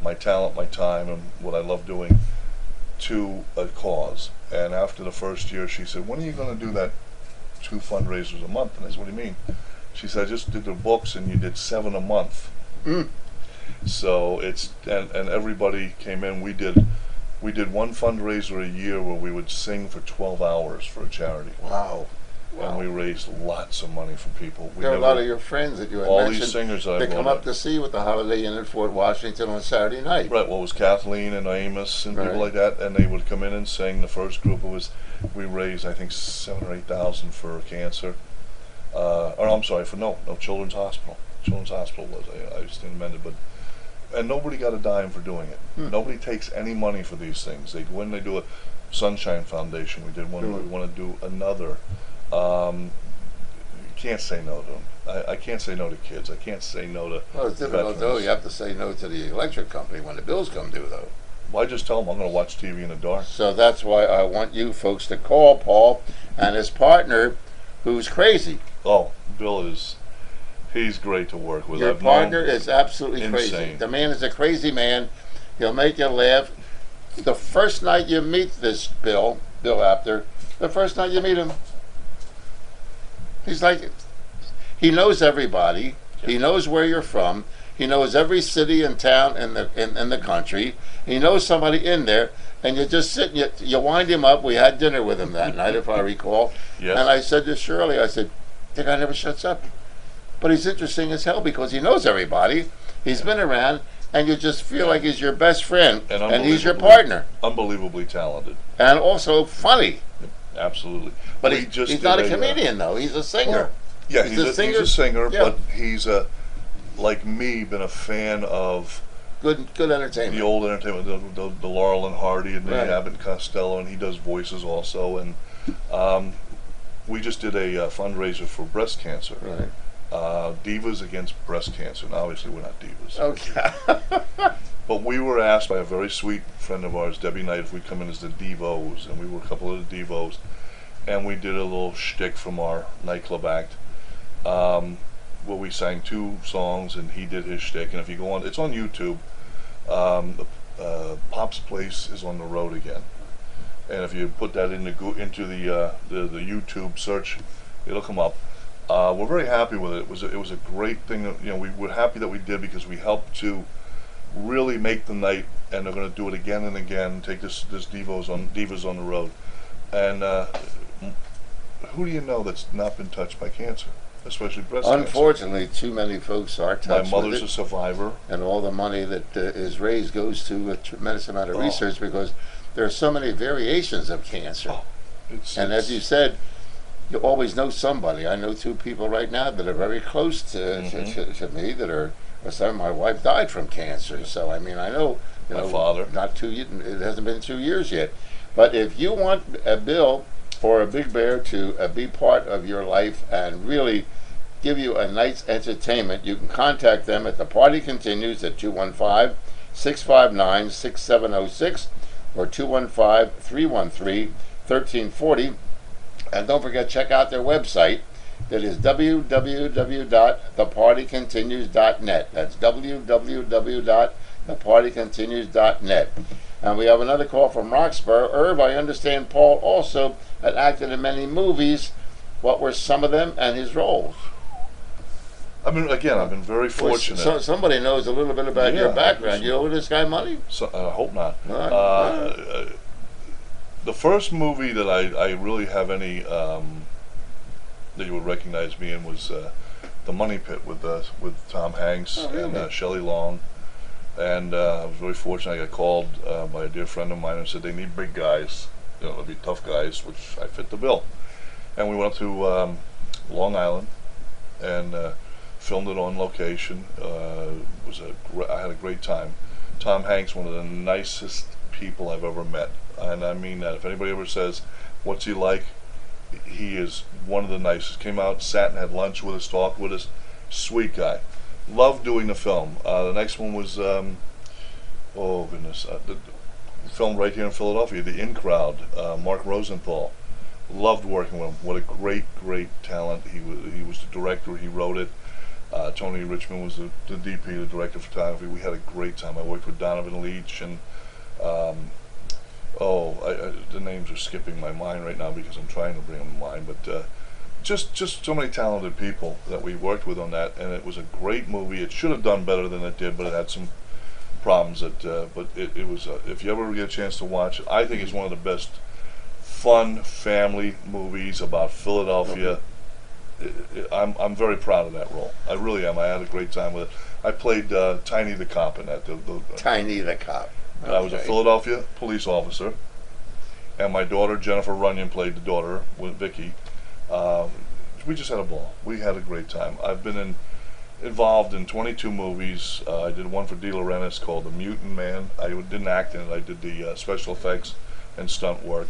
my talent, my time, and what I love doing, to a cause. And after the first year, she said, when are you going to do that 2 fundraisers a month? And I said, what do you mean? She said, I just did the books and you did 7 a month. Mm. So it's, and everybody came in. We did one fundraiser a year where we would sing for 12 hours for a charity. Wow. And we raised lots of money for people. There are a lot of your friends that you had all mentioned. these singers that they come up to see you at the Holiday Inn at Fort Washington on Saturday night. Right, well, it was Kathleen and Amos and people Right. like that, and they would come in and sing. The first group we raised, I think, 7,000 or 8,000 for cancer. Or I'm sorry, for no Children's Hospital. Children's Hospital was, I stand amended, but, and nobody got a dime for doing it. Nobody takes any money for these things. They go in, they do a Sunshine Foundation. We did one. We want to do another. You can't say no to them. I can't say no to kids. I can't say no to Well, it's difficult, though. veterans. You have to say no to the electric company when the bills come due, though. Well, I just tell them I'm going to watch TV in the dark. So that's why I want you folks to call Paul and his partner, who's crazy. Oh, Bill he's great to work with. Your I've known partner is absolutely crazy. insane. The man is a crazy man. He'll make you laugh. The first night you meet this Bill Apter, the first night you meet him, he's like, he knows everybody. He knows where you're from. He knows every city and town in the country. He knows somebody in there, and you just sit and you wind him up. We had dinner with him that night, if I recall. Yes. And I said to Shirley, I said, the guy never shuts up. But he's interesting as hell because he knows everybody. He's been around, and you just feel like he's your best friend, and he's your partner. Unbelievably talented. And also funny. Absolutely. But We just he's did not a comedian, though. He's a singer. Yeah, He's a singer? He's a singer, Yeah. but he's like me, been a fan of Good entertainment. the old entertainment, the Laurel and Hardy and the Right. Abbott and Costello, and he does voices also. And we just did a fundraiser for breast cancer. Right. Divas against breast cancer. And obviously, we're not divas. Okay. But we were asked by a very sweet friend of ours, Debbie Knight, if we'd come in as the Devos, and we were a couple of the Devos, and we did a little shtick from our nightclub act, where we sang 2 songs, and he did his shtick. And if you go on, it's on YouTube. Pop's Place is on the road again, and if you put that into the YouTube search, it'll come up. We're very happy with it. It was a great thing. That, we were happy that we did because we helped to really make the night, and they're going to do it again and again. Take this Divas on the road, and who do you know that's not been touched by cancer, especially breast cancer? Unfortunately, too many folks are touched My with mother's it, a survivor. and all the money that is raised goes to a tremendous amount of Oh. research because there are so many variations of cancer. Oh, And as you said, you always know somebody. I know 2 people right now that are very close to me that are. My wife died from cancer, so I mean I know. My father. Not 2. It hasn't been 2 years yet. But if you want a Bill or a Big Bear to be part of your life and really give you a night's entertainment, you can contact them at The Party Continues at 215-659-6706 or 215-313-1340. And don't forget, check out their website. That is www.thepartycontinues.net. That's www.thepartycontinues.net. And we have another call from Roxborough. Irv, I understand Paul also had acted in many movies. What were some of them and his roles? I mean, again, I've been very fortunate. So somebody knows a little bit about your background. You owe this guy money? So, I hope not. Right. The first movie that I really have any that you would recognize me in was The Money Pit with Tom Hanks and Shelley Long. And I was very fortunate. I got called by a dear friend of mine and said they need big guys. They'll be tough guys, which I fit the bill. And we went up to Long Island and filmed it on location. I had a great time. Tom Hanks, one of the nicest people I've ever met, and I mean that. If anybody ever says, "What's he like?" he is one of the nicest. Came out, sat and had lunch with us, talked with us. Sweet guy. Loved doing the film. The next one was, filmed right here in Philadelphia, The In Crowd. Mark Rosenthal. Loved working with him. What a great talent. He was the director. He wrote it. Tony Richmond was the DP, the director of photography. We had a great time. I worked with Donovan Leitch and The names are skipping my mind right now because I'm trying to bring them to mind. But just so many talented people that we worked with on that, and it was a great movie. It should have done better than it did, but it had some problems. But it was. If you ever get a chance to watch it, I think it's one of the best fun family movies about Philadelphia. I'm very proud of that role. I really am. I had a great time with it. I played Tiny the cop in that. Tiny the cop. I was a Philadelphia police officer, and my daughter Jennifer Runyon played the daughter with Vicky. We just had a ball. We had a great time. I've been involved in 22 movies. I did one for De Laurentiis called The Mutant Man. I didn't act in it. I did the special effects and stunt work.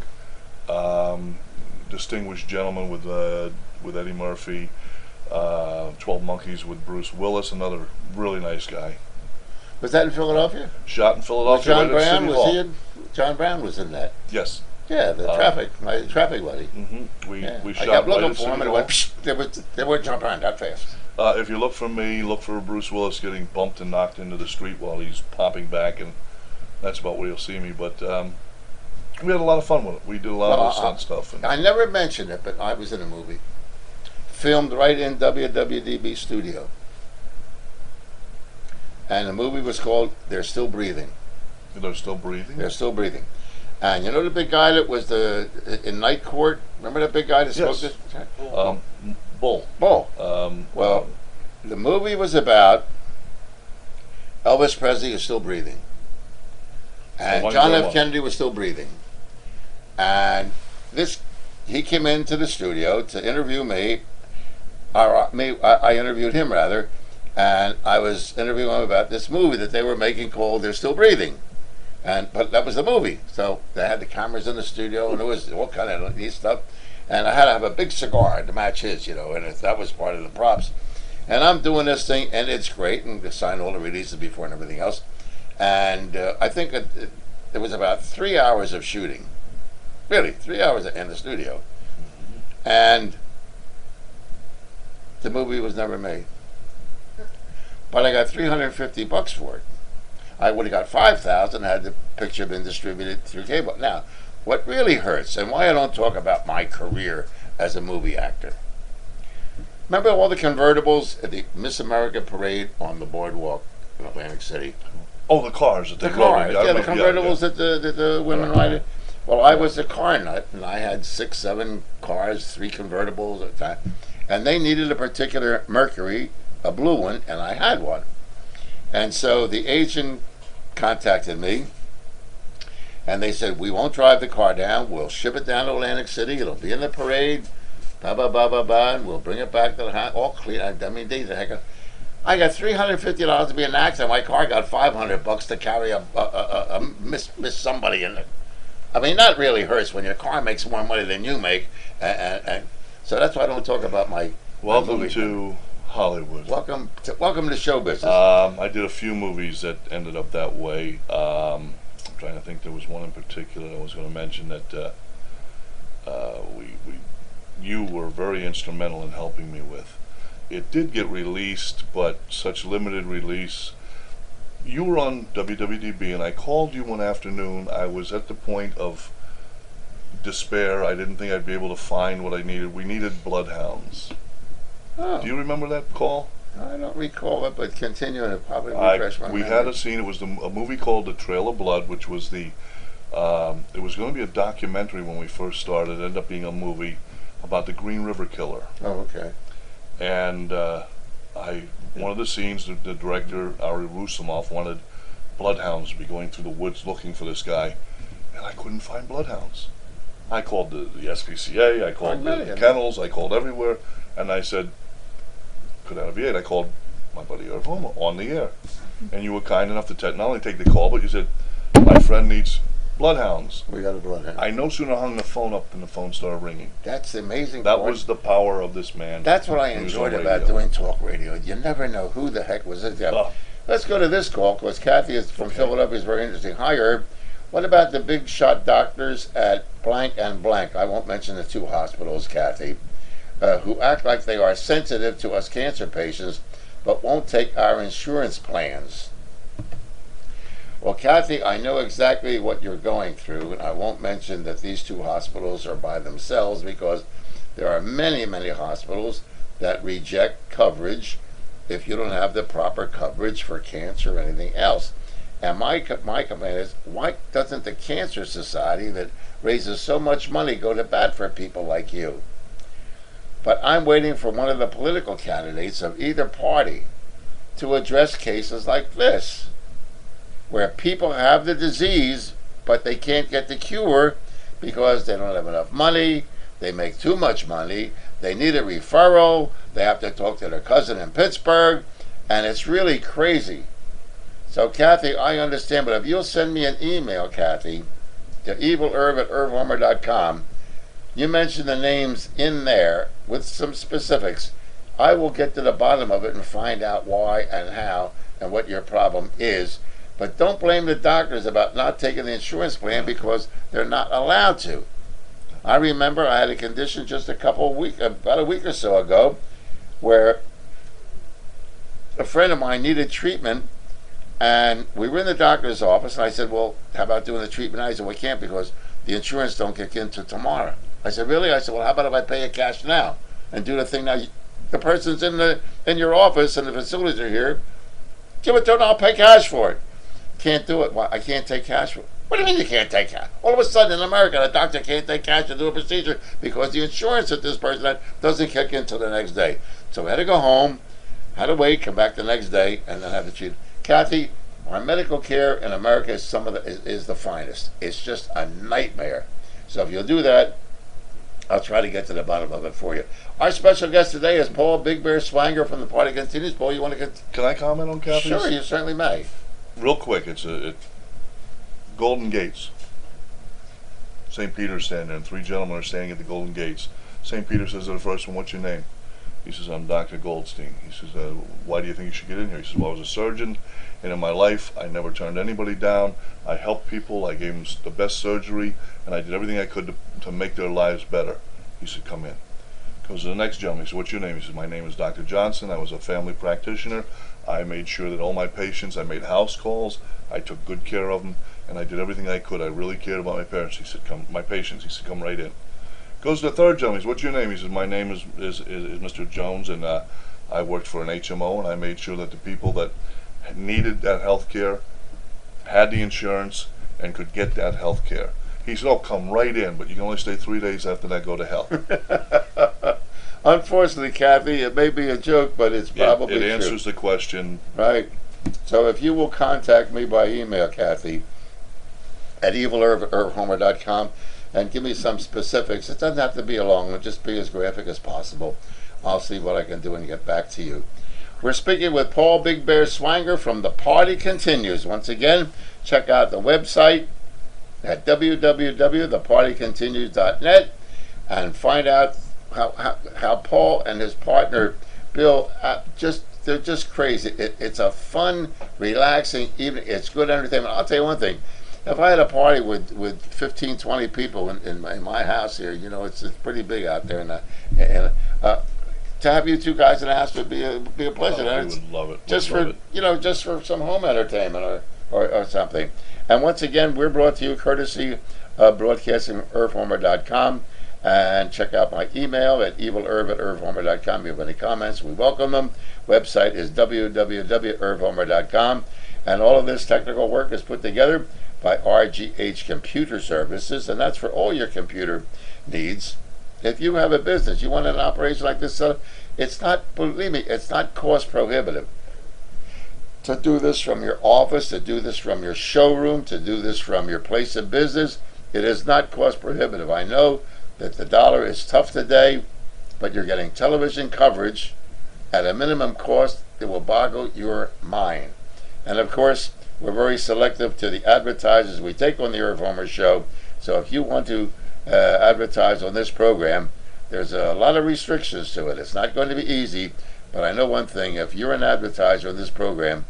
Distinguished Gentleman with Eddie Murphy. 12 Monkeys with Bruce Willis, another really nice guy. Was that in Philadelphia? Shot in Philadelphia. John Brown was he in? John Brown was in that. Yes. Yeah, my traffic buddy. Mm-hmm. We shot. I kept looking for him, and it went. Psh, there was John Brown that fast. If you look for me, look for Bruce Willis getting bumped and knocked into the street while he's popping back, and that's about where you'll see me. But we had a lot of fun with it. We did a lot of stunt stuff. I never mentioned it, but I was in a movie filmed right in WWDB studio. And the movie was called They're Still Breathing. They're Still Breathing? They're Still Breathing. And you know the big guy that was in Night Court? Remember that big guy that spoke this? Bull. Well, the movie was about Elvis Presley is still breathing. And John F. Kennedy was still breathing. And he came into the studio to interview me. I interviewed him rather. And I was interviewing him about this movie that they were making called They're Still Breathing. But that was the movie. So they had the cameras in the studio, and it was all kind of neat stuff. And I had to have a big cigar to match his, and that was part of the props. And I'm doing this thing, and it's great, and they signed all the releases before and everything else. And I think there was about 3 hours of shooting. Really, 3 hours in the studio. And the movie was never made. But I got $350 for it. I would have got $5,000 had the picture been distributed through cable. Now, what really hurts, and why I don't talk about my career as a movie actor. Remember all the convertibles at the Miss America parade on the boardwalk in Atlantic City? Oh, the cars. The convertibles that the women ride. Well, I was a car nut, and I had 6, 7 cars, 3 convertibles at that, and they needed a particular Mercury, a blue one, and I had one. And so the agent contacted me, and they said, we won't drive the car down, we'll ship it down to Atlantic City, it'll be in the parade, blah, blah, blah, blah, blah, and we'll bring it back to the house, all clean. I mean, I got $350 to be an actor, my car got $500 to carry a miss somebody in it. I mean, that really hurts when your car makes more money than you make, and so that's why I don't talk about my Welcome to Hollywood. Welcome to show business. I did a few movies that ended up that way. I'm trying to think. There was one in particular I was going to mention that you were very instrumental in helping me with. It did get released, but such limited release. You were on WWDB, and I called you one afternoon. I was at the point of despair. I didn't think I'd be able to find what I needed. We needed bloodhounds. Oh. Do you remember that call? I don't recall it, but continue and it probably refresh my memory. We had a scene. It was a movie called The Trail of Blood, which was it was going to be a documentary when we first started. It ended up being a movie about the Green River Killer. Oh, okay. And one of the scenes, the director, Ari Rusimov, wanted bloodhounds to be going through the woods looking for this guy, and I couldn't find bloodhounds. I called the SPCA, I called the kennels, I called everywhere, and I said, could I have I called my buddy Irv Homer on the air, and you were kind enough to not only take the call, but you said, my friend needs bloodhounds. We got a bloodhound. I no sooner hung the phone up than the phone started ringing. That's the amazing That part. was the power of this man. That's what I enjoyed about doing talk radio. You never know who the heck was it. Let's go to this call, because Kathy is from Philadelphia is very interesting. Hi, Herb. What about the big shot doctors at blank and blank? I won't mention the 2 hospitals, Kathy, who act like they are sensitive to us cancer patients, but won't take our insurance plans. Well, Kathy, I know exactly what you're going through, and I won't mention that these two hospitals are by themselves because there are many, many hospitals that reject coverage if you don't have the proper coverage for cancer or anything else. And my complaint is, why doesn't the Cancer Society that raises so much money go to bat for people like you? But I'm waiting for one of the political candidates of either party to address cases like this, where people have the disease, but they can't get the cure because they don't have enough money, they make too much money, they need a referral, they have to talk to their cousin in Pittsburgh, and it's really crazy. So, Kathy, I understand, but if you'll send me an email, Kathy, to evilerv@irvhomer.com, you mention the names in there with some specifics, I will get to the bottom of it and find out why and how and what your problem is. But don't blame the doctors about not taking the insurance plan because they're not allowed to. I remember I had a condition just about a week or so ago, where a friend of mine needed treatment, and we were in the doctor's office, and I said, well, how about doing the treatment now? He said, we can't because the insurance don't kick in till tomorrow. I said, really? I said, well, how about if I pay you cash now and do the thing now? The person's in your office and the facilities are here. Give it to them, I'll pay cash for it. Can't do it. Well, I can't take cash for it. What do you mean you can't take cash? All of a sudden in America, a doctor can't take cash to do a procedure because the insurance that this person had doesn't kick in until the next day. So I had to go home, had to wait, come back the next day, and then have the treatment. Kathy, our medical care in America is the finest. It's just a nightmare. So if you'll do that, I'll try to get to the bottom of it for you. Our special guest today is Paul Big Bear Swanger from the Party Continues. Paul, you want to get... Can I comment on Kathy's? Sure, you certainly may. Real quick, it's Golden Gates. St. Peter's standing there, and three gentlemen are standing at the Golden Gates. St. Peter says to the first one, what's your name? He says, I'm Dr. Goldstein. He says, why do you think you should get in here? He says, well, I was a surgeon, and in my life, I never turned anybody down. I helped people, I gave them the best surgery, and I did everything I could to make their lives better. He said, come in. Goes to the next gentleman. He said, what's your name? He says, my name is Dr. Johnson. I was a family practitioner. I made sure that all my patients, I made house calls, I took good care of them, and I did everything I could. I really cared about my parents. He said, my patients. He said, come right in. Goes to the third gentleman. He says, what's your name? He says, my name is Mr. Jones, and I worked for an HMO, and I made sure that the people that needed that health care had the insurance and could get that health care. He said, oh, come right in, but you can only stay 3 days after that, go to hell. Unfortunately, Kathy, it may be a joke, but it's probably true. It answers the question. Right. So if you will contact me by email, Kathy, at evilerv@irvhomer.com, and give me some specifics. It doesn't have to be a long one, just be as graphic as possible. I'll see what I can do and get back to you. We're speaking with Paul Big Bear Swanger from The Party Continues. Once again, check out the website at www.thepartycontinues.net and find out how Paul and his partner Bill they're just crazy. It's a fun, relaxing evening. It's good entertainment. I'll tell you one thing. If I had a party with 15, 20 people in my house here, it's pretty big out there, and to have you two guys in the house would be a pleasure. Oh, we would love it. Just for some home entertainment or something. And once again, we're brought to you courtesy of broadcasting irvhomer.com. And check out my email at evilerv@irvhomer.com. If you have any comments, we welcome them. Website is www.irvhomer.com. And all of this technical work is put together by RGH Computer Services, and that's for all your computer needs. If you have a business, you want an operation like this, it's not, believe me, it's not cost prohibitive. To do this from your office, to do this from your showroom, to do this from your place of business, it is not cost prohibitive. I know that the dollar is tough today, but you're getting television coverage at a minimum cost that will boggle your mind. And of course, we're very selective to the advertisers we take on the Irv Homer Show. So if you want to advertise on this program, there's a lot of restrictions to it. It's not going to be easy, but I know one thing. If you're an advertiser on this program,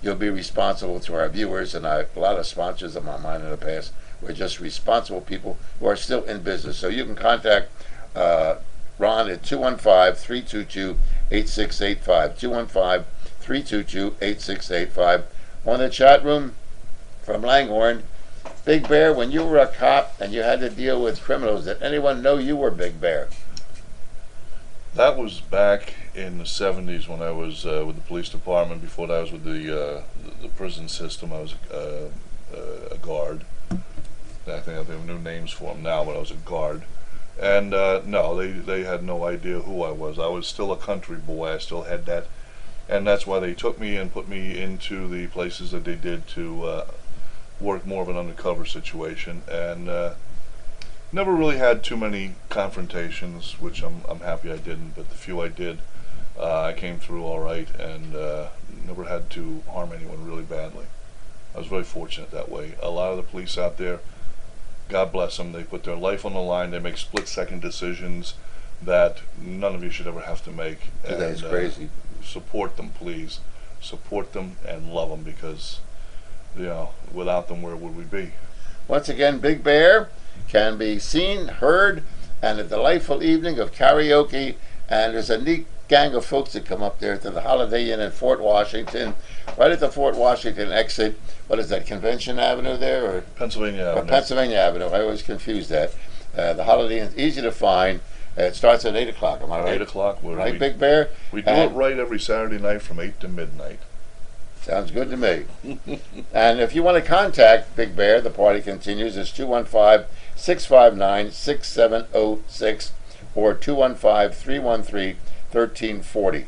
you'll be responsible to our viewers, and a lot of sponsors of mine in the past were just responsible people who are still in business. So you can contact Ron at 215-322-8685. 215-322-8685. On the chat room, from Langhorne. Big Bear, when you were a cop and you had to deal with criminals, did anyone know you were Big Bear? That was back in the 70s when I was with the police department. Before that, I was with the prison system. I was a guard. I think they have new names for them now, but I was a guard. And no, they had no idea who I was. I was still a country boy. I still had that. And that's why they took me and put me into the places that they did to work more of an undercover situation. And never really had too many confrontations, which I'm happy I didn't. But the few I did, I came through all right, and never had to harm anyone really badly. I was very fortunate that way. A lot of the police out there, God bless them, they put their life on the line. They make split-second decisions that none of you should ever have to make. That's crazy. Support them, please. Support them and love them, because, without them, where would we be? Once again, Big Bear can be seen, heard, and a delightful evening of karaoke. And there's a neat gang of folks that come up there to the Holiday Inn in Fort Washington, right at the Fort Washington exit. What is that, Convention Avenue there? Or Pennsylvania Avenue. Pennsylvania Avenue. I always confuse that. The Holiday Inn is easy to find. It starts at 8 o'clock, am I right? 8 o'clock. Right, Big Bear? We do it right every Saturday night from 8 to midnight. Sounds good to me. And if you want to contact Big Bear, the party continues. It's 215-659-6706 or 215-313-1340.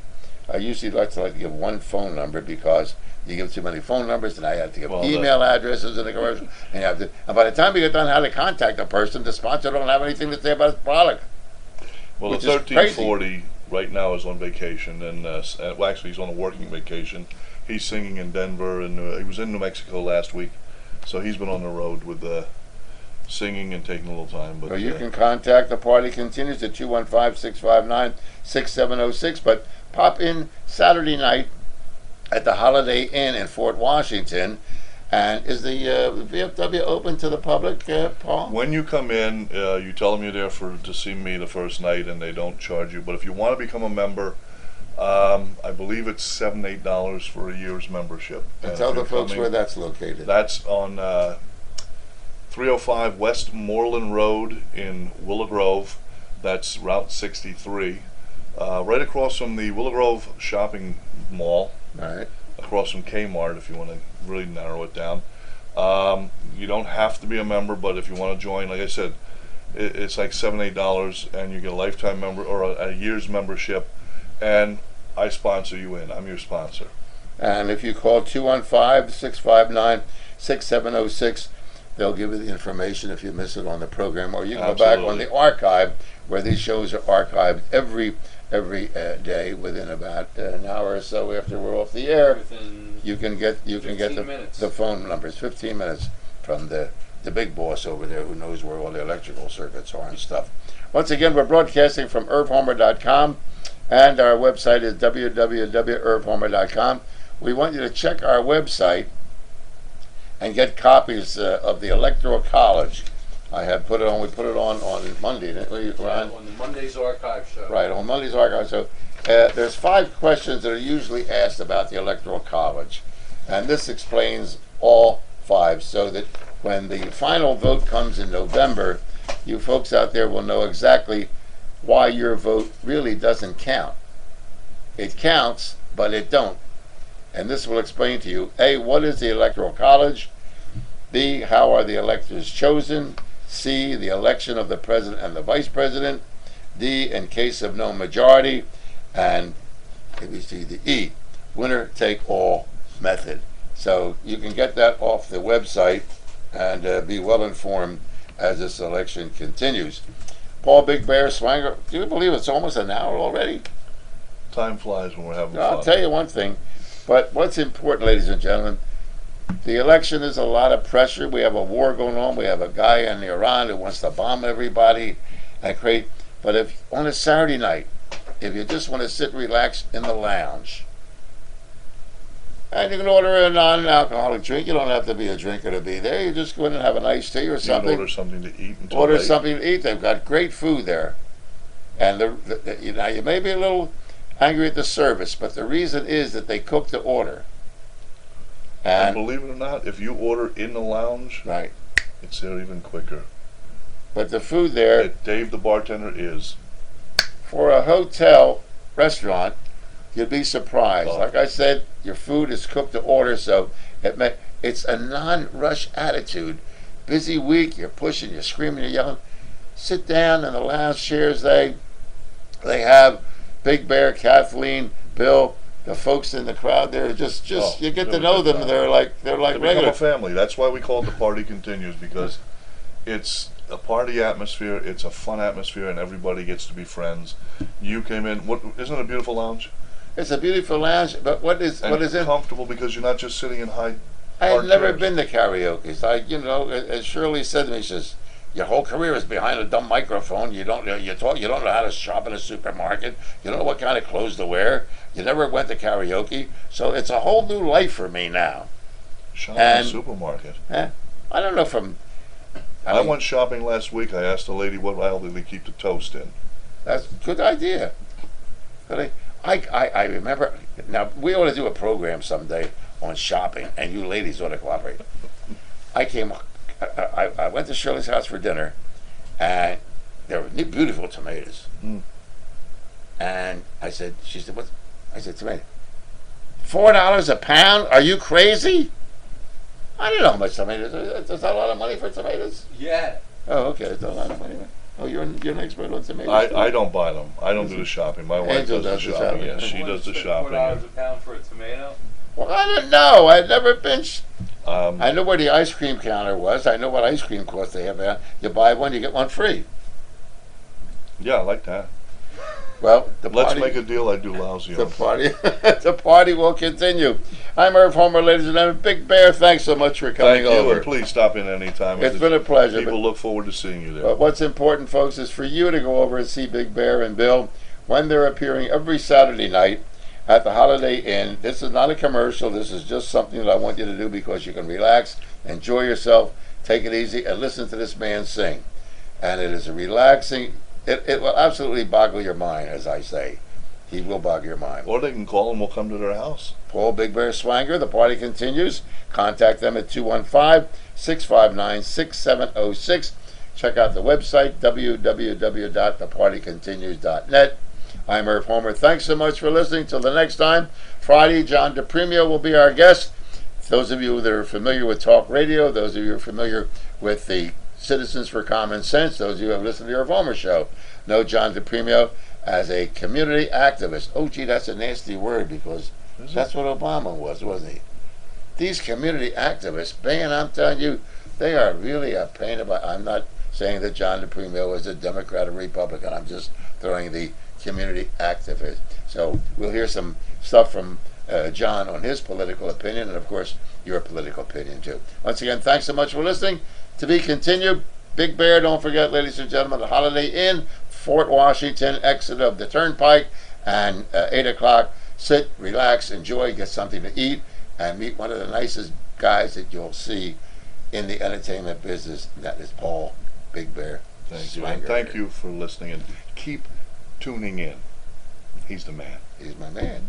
I usually like to give one phone number, because you give too many phone numbers, and I have to give email addresses in the commercial. And by the time we get done how to contact a person, the sponsor don't have anything to say about his product. Well, the 1340 right now is on vacation, and well, actually he's on a working vacation. He's singing in Denver, and he was in New Mexico last week, so he's been on the road with singing and taking a little time. But you can contact the party continues at 215-659-6706, but pop in Saturday night at the Holiday Inn in Fort Washington. And is the VFW open to the public, Paul? When you come in, you tell them you're there to see me the first night, and they don't charge you. But if you want to become a member, I believe it's $7, $8 for a year's membership. And tell the folks where that's located. That's on 305 West Moreland Road in Willow Grove. That's Route 63. Right across from the Willow Grove Shopping Mall. All right. Across from Kmart, if you want to really narrow it down. You don't have to be a member, but if you want to join, like I said, it's like $7, $8, and you get a lifetime member or a year's membership, and I sponsor you in. I'm your sponsor. And if you call 215-659-6706, they'll give you the information if you miss it on the program, or you can go back on the archive, where these shows are archived every day within about an hour or so after we're off the air. You can get the phone numbers, 15 minutes from the big boss over there who knows where all the electrical circuits are and stuff. Once again, we're broadcasting from IrvHomer.com, and our website is www.irvhomer.com. We want you to check our website and get copies of the Electoral College. I had put it on. We put it on Monday, didn't we, Ron? On the Monday's archive show. Right, on Monday's archive show. There's 5 questions that are usually asked about the Electoral College, and this explains all 5, so that when the final vote comes in November, you folks out there will know exactly why your vote really doesn't count. It counts, but it don't. And this will explain to you: A, what is the Electoral College? B, how are the electors chosen? C, the election of the president and the vice president. D, in case of no majority. And ABC, the E, winner take all method. So you can get that off the website and be well informed as this election continues. Paul Big Bear Swanger, do you believe it's almost an hour already? Time flies when we're having fun. I'll tell you one thing, but what's important, ladies and gentlemen, the election is a lot of pressure. We have a war going on. We have a guy in Iran who wants to bomb everybody and create. But if on a Saturday night, if you just want to sit and relax in the lounge, and you can order a non-alcoholic drink, you don't have to be a drinker to be there. You just go in and have an iced tea or something. You can order something to eat. Order something to eat. They've got great food there, and you may be a little angry at the service, but the reason is that they cook to order. And And believe it or not, if you order in the lounge, right, it's there even quicker. but the food there Dave, the bartender, is. for a hotel restaurant, you'd be surprised. Oh. Like I said, your food is cooked to order, so it's a non-rush attitude. Busy week, you're pushing, you're screaming, you're yelling. Sit down in the lounge chairs. They have Big Bear, Kathleen, Bill, the folks in the crowd. They're just you get to they're know good them. time. They're like They become regular. a family. That's why we call it The Party Continues, because it's a party atmosphere, it's a fun atmosphere, and everybody gets to be friends. You came in, isn't it a beautiful lounge? It's a beautiful lounge, but what is it? Comfortable, because you're not just sitting in high. I had hard never chairs. been to karaoke. As Shirley said to me, she says, "Your whole career is behind a dumb microphone. You don't know how to shop in a supermarket. You don't know what kind of clothes to wear. You never went to karaoke, so it's a whole new life for me now." Shopping in a supermarket. I don't know from. I went shopping last week. I asked the lady what aisle did we keep the toast in. That's a good idea. But I remember. Now we ought to do a program someday on shopping, and you ladies ought to cooperate. I went to Shirley's house for dinner, and there were beautiful tomatoes. Mm. And she said, "What?" I said, "Tomato. $4 a pound? Are you crazy?" I didn't know how much tomatoes. Is that a lot of money for tomatoes? Yeah. Oh, okay, it's a lot of money. Oh, you're an expert on tomatoes. I don't buy them. I don't do the shopping. My wife Angel does the shopping. Yeah, she does the shopping. $4 a pound for a tomato. Well, I didn't know. I'd never been. Um, I know where the ice cream counter was. I know what ice cream costs they have there. You buy one, you get one free. yeah, I like that. Well, Let's make a deal. I do lousy the on. party. The party will continue. I'm Irv Homer, ladies and gentlemen. Big Bear, thanks so much for coming Thank you, over. and please stop in any time. It's been a pleasure. People look forward to seeing you there. But what's important, folks, is for you to go over and see Big Bear and Bill when they're appearing every Saturday night at the Holiday Inn. This is not a commercial. This is just something that I want you to do because you can relax, enjoy yourself, take it easy, and listen to this man sing. And it is a relaxing. It will absolutely boggle your mind, as I say. He will boggle your mind. Or they can call and we'll come to their house. Paul Big Bear Swanger, the party continues. Contact them at 215-659-6706. Check out the website, www.thepartycontinues.net. I'm Irv Homer. Thanks so much for listening. Till the next time, Friday, John DePremio will be our guest. Those of you that are familiar with talk radio, those of you who are familiar with the Citizens for Common Sense, those of you who have listened to the Irv Homer Show, know John DePremio as a community activist. Oh, gee, that's a nasty word because that's what Obama was, wasn't he? These community activists, man, I'm telling you, they are really a pain about. I'm not saying that John DePremio is a Democrat or Republican. I'm just throwing the community activist. So we'll hear some stuff from John on his political opinion, and of course your political opinion too. Once again, thanks so much for listening. To be continued. Big Bear, don't forget, ladies and gentlemen, the Holiday Inn, Fort Washington, exit of the Turnpike, and 8 o'clock. Sit, relax, enjoy, get something to eat, and meet one of the nicest guys that you'll see in the entertainment business. And that is Paul Big Bear. Thank you. And thank you for listening, and keep tuning in. He's the man. He's my man.